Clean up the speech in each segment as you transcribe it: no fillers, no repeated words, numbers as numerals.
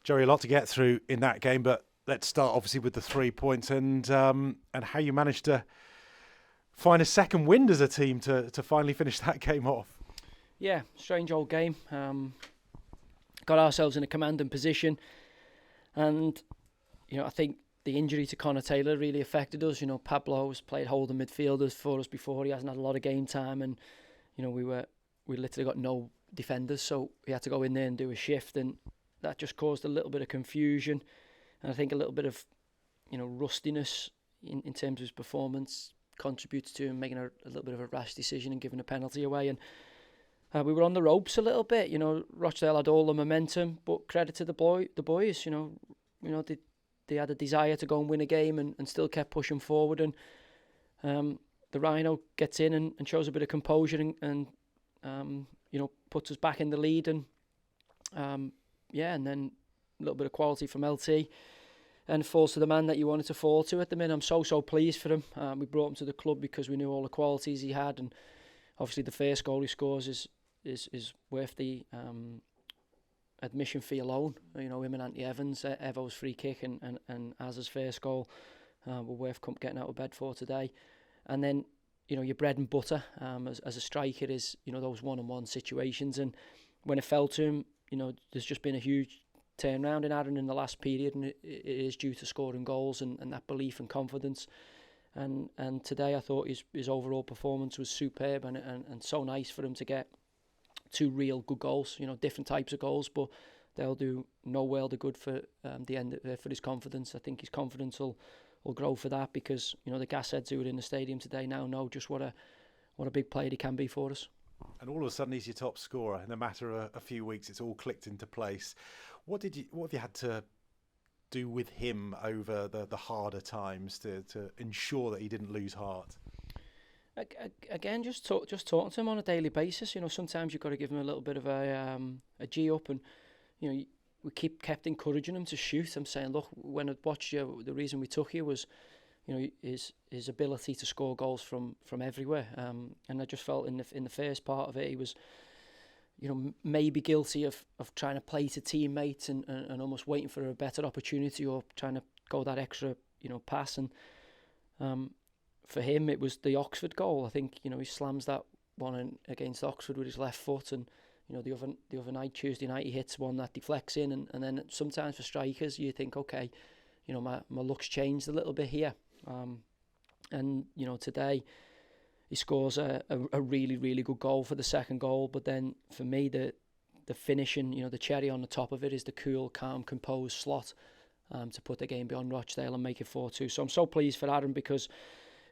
Joey, a lot to get through in that game, but let's start obviously with the 3 points and how you managed to find a second wind as a team to finally finish that game off. Yeah, strange old game. Got ourselves in a commanding position, and I think the injury to Connor Taylor really affected us. Pablo's played holding midfielders for us before. He hasn't had a lot of game time, and we literally got no defenders, so we had to go in there and do a shift, and that just caused a little bit of confusion, and I think a little bit of rustiness in terms of his performance contributes to him making a little bit of a rash decision and giving a penalty away. And we were on the ropes a little bit. Rochdale had all the momentum, but credit to the boys. They had a desire to go and win a game and still kept pushing forward. And the Rhino gets in and shows a bit of composure and puts us back in the lead. And and then a little bit of quality from LT and falls to the man that you wanted to fall to at the minute. I'm so pleased for him. We brought him to the club because we knew all the qualities he had, and obviously the first goal he scores is worth the admission fee alone. Him and Anthony Evans, Evo's free kick and Az's first goal were worth getting out of bed for today. And then your bread and butter as a striker is those one-on-one situations, and when it fell to him, there's just been a huge turnaround in Aaron in the last period, and it is due to scoring goals and that belief and confidence. And today I thought his overall performance was superb, and so nice for him to get two real good goals. Different types of goals, but they'll do no world of good for the end for his confidence. I think his confidence will grow for that, because the gasheads who were in the stadium today now know just what a big player he can be for us. And all of a sudden he's your top scorer. In a matter of a few weeks, it's all clicked into place. What have you had to do with him over the harder times to ensure that he didn't lose heart? Again, just talking to him on a daily basis. Sometimes you've got to give him a little bit of a G up, and we kept encouraging him to shoot. I'm saying, look, when I watched you, the reason we took you was his ability to score goals from everywhere. And I just felt in the first part of it, he was maybe guilty of trying to play to teammates and almost waiting for a better opportunity, or trying to go that extra pass. And for him, it was the Oxford goal. I think he slams that one against Oxford with his left foot, and the other night, Tuesday night, he hits one that deflects in, and then sometimes for strikers you think, okay, my luck's changed a little bit here. And today he scores a really, really good goal for the second goal. But then for me, the finishing, the cherry on the top of it is the cool, calm, composed slot to put the game beyond Rochdale and make it 4-2. So I'm so pleased for Aaron, because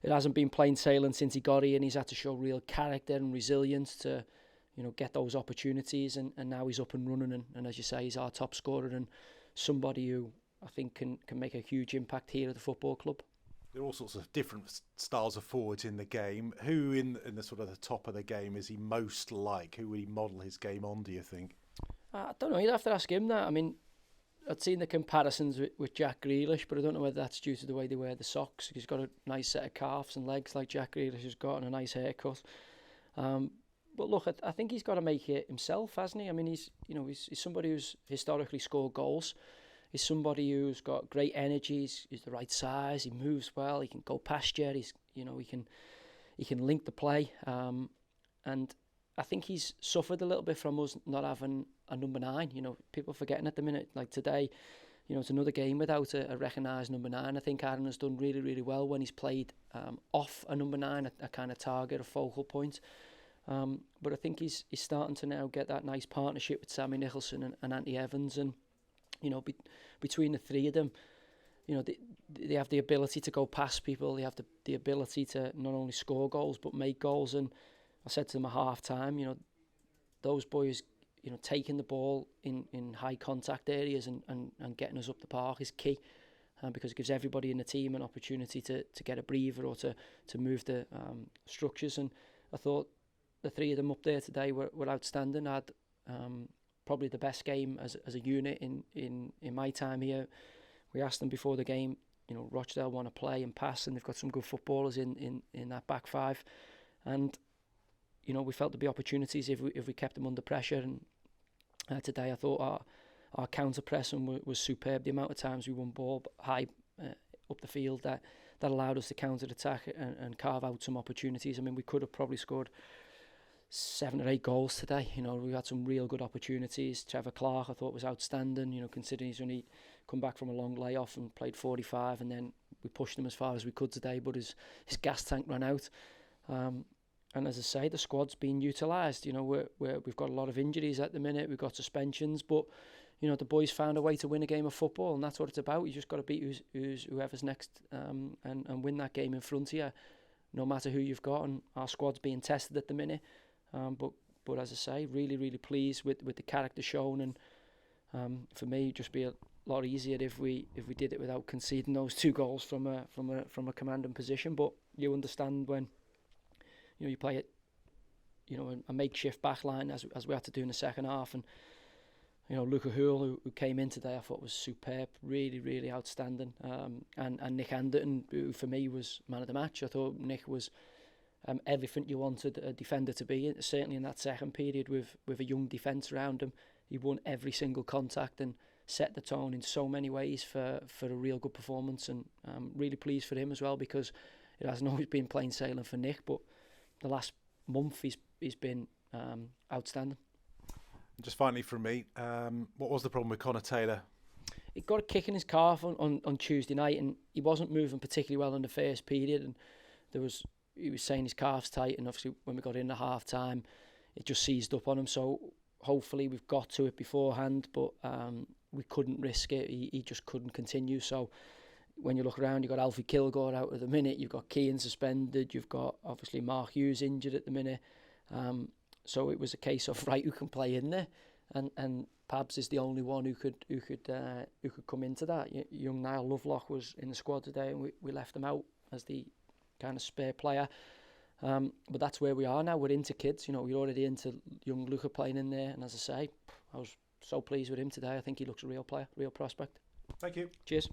it hasn't been plain sailing since he got here, and he's had to show real character and resilience to get those opportunities, and now he's up and running, and as you say, he's our top scorer and somebody who I think can make a huge impact here at the football club. There are all sorts of different styles of forwards in the game. Who in the sort of the top of the game is he most like? Who would he model his game on, do you think? I don't know, you'd have to ask him that. I mean, I'd seen the comparisons with Jack Grealish, but I don't know whether that's due to the way they wear the socks. He's got a nice set of calves and legs like Jack Grealish has got, and a nice haircut. But look, I think he's got to make it himself, hasn't he? I mean, he's somebody who's historically scored goals. He's somebody who's got great energy. He's the right size. He moves well. He can go past you. He can link the play. And I think he's suffered a little bit from us not having a number 9. People forgetting at the minute, like today, it's another game without a recognised number 9. I think Aaron has done really, really well when he's played off a number 9, a kind of target, a focal point. But I think he's starting to now get that nice partnership with Sammy Nicholson and Anthony Evans, and between the three of them, they have the ability to go past people. They have the ability to not only score goals but make goals. And I said to them at half time, those boys, taking the ball in high contact areas and getting us up the park is key, because it gives everybody in the team an opportunity to get a breather or to move the structures. And I thought the three of them up there today were outstanding. I had probably the best game as a unit in my time here. We asked them before the game, Rochdale want to play and pass, and they've got some good footballers in that back five, and we felt there'd be opportunities if we kept them under pressure. And today I thought our counter pressing was superb. The amount of times we won ball high up the field that allowed us to counter attack and carve out some opportunities. I mean, we could have probably scored 7 or 8 goals today. You know, we had some real good opportunities. Trevor Clark, I thought, was outstanding. You know, considering he's only come back from a long layoff and played 45, and then we pushed him as far as we could today, but his gas tank ran out. And as I say, the squad's been utilised. You know, we've got a lot of injuries at the minute. We've got suspensions, but you know, the boys found a way to win a game of football, and that's what it's about. You just got to beat whoever's next, and win that game in front of you, no matter who you've got. And our squad's being tested at the minute. But as I say, really, really pleased with the character shown, and for me, it'd just be a lot easier if we did it without conceding those 2 goals from a commanding position. But you understand when you play it, a makeshift back line as we had to do in the second half, and Luca Hoole, who came in today, I thought was superb, really, really outstanding. And Nick Anderton, who for me was man of the match. I thought Nick was everything you wanted a defender to be, certainly in that second period with a young defence around him. He won every single contact and set the tone in so many ways for a real good performance, and I'm really pleased for him as well, because it hasn't always been plain sailing for Nick, but the last month he's been outstanding. Just finally from me, what was the problem with Connor Taylor? He got a kick in his calf on Tuesday night, and he wasn't moving particularly well in the first period, and he was saying his calf's tight, and obviously when we got in the half time it just seized up on him, so hopefully we've got to it beforehand, but we couldn't risk it. He just couldn't continue. So when you look around, you've got Alfie Kilgore out at the minute, you've got Keane suspended, you've got obviously Mark Hughes injured at the minute, so it was a case of right, who can play in there, and Pabs is the only one who could come into that. Young Niall Lovelock was in the squad today, and we left him out as the kind of spare player. But that's where we are now. We're into kids. We're already into young Luca playing in there, and as I say, I was so pleased with him today. I think he looks a real player, real prospect. Thank you. Cheers.